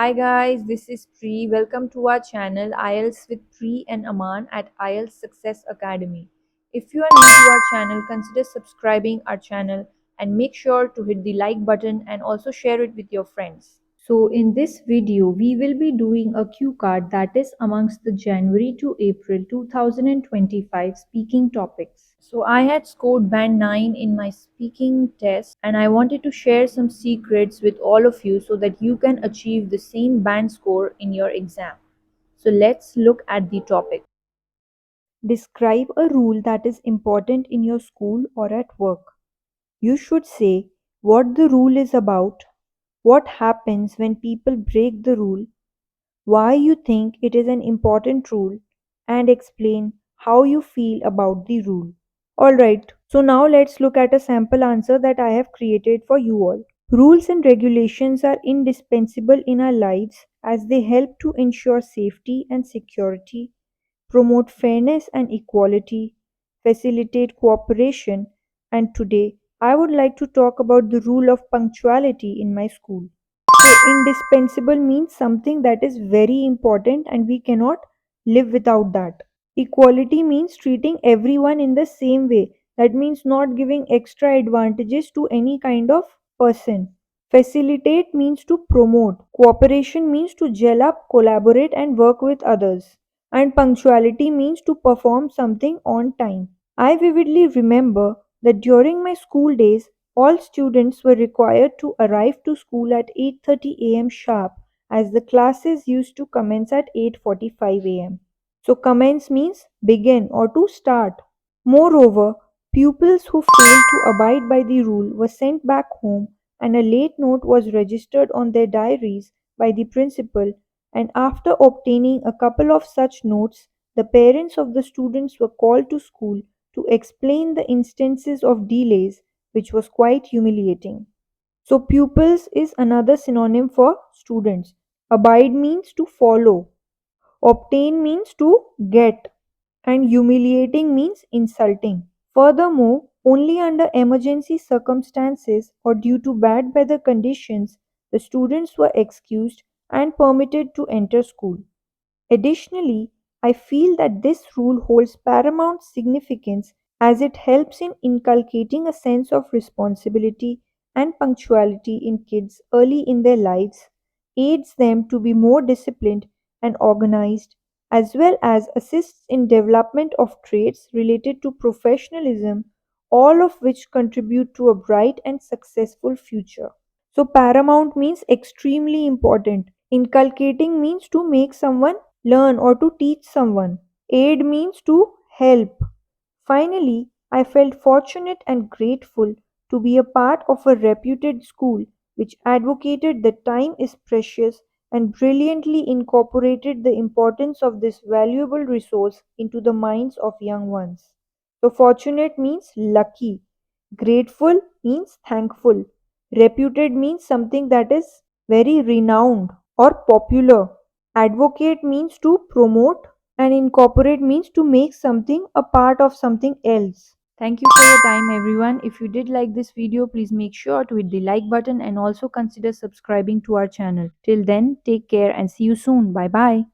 Hi guys, this is Pri. Welcome to our channel IELTS with Pri and Aman at IELTS Success Academy. If you are new to our channel, consider subscribing our channel and make sure to hit the like button and also share it with your friends. So in this video, we will be doing a cue card that is amongst the January to April 2025 speaking topics. So I had scored band 9 in my speaking test and I wanted to share some secrets with all of you so that you can achieve the same band score in your exam. So let's look at the topic. Describe a rule that is important in your school or at work. You should say what the rule is about, what happens when people break the rule, why you think it is an important rule, and explain how you feel about the rule. Alright, so now let's look at a sample answer that I have created for you all. Rules and regulations are indispensable in our lives as they help to ensure safety and security, promote fairness and equality, facilitate cooperation, and today I would like to talk about the rule of punctuality in my school. So, indispensable means something that is very important and we cannot live without that. Equality means treating everyone in the same way. That means not giving extra advantages to any kind of person. Facilitate means to promote. Cooperation means to gel up, collaborate, and work with others. And punctuality means to perform something on time. I vividly remember that during my school days, all students were required to arrive to school at 8:30 a.m. sharp as the classes used to commence at 8:45 a.m. So commence means begin or to start. Moreover, pupils who failed to abide by the rule were sent back home and a late note was registered on their diaries by the principal, and after obtaining a couple of such notes, the parents of the students were called to school to explain the instances of delays, which was quite humiliating. So, pupils is another synonym for students. Abide means to follow, obtain means to get, and humiliating means insulting. Furthermore, only under emergency circumstances or due to bad weather conditions, the students were excused and permitted to enter school. Additionally, I feel that this rule holds paramount significance as it helps in inculcating a sense of responsibility and punctuality in kids early in their lives, aids them to be more disciplined and organized, as well as assists in development of traits related to professionalism, all of which contribute to a bright and successful future. So, paramount means extremely important. Inculcating means to make someone learn or to teach someone. Aid means to help. Finally, I felt fortunate and grateful to be a part of a reputed school which advocated that time is precious and brilliantly incorporated the importance of this valuable resource into the minds of young ones. So, fortunate means lucky, grateful means thankful, reputed means something that is very renowned or popular. Advocate means to promote, and incorporate means to make something a part of something else. Thank you for your time, everyone. If you did like this video, please make sure to hit the like button and also consider subscribing to our channel. Till then, take care and see you soon. Bye bye.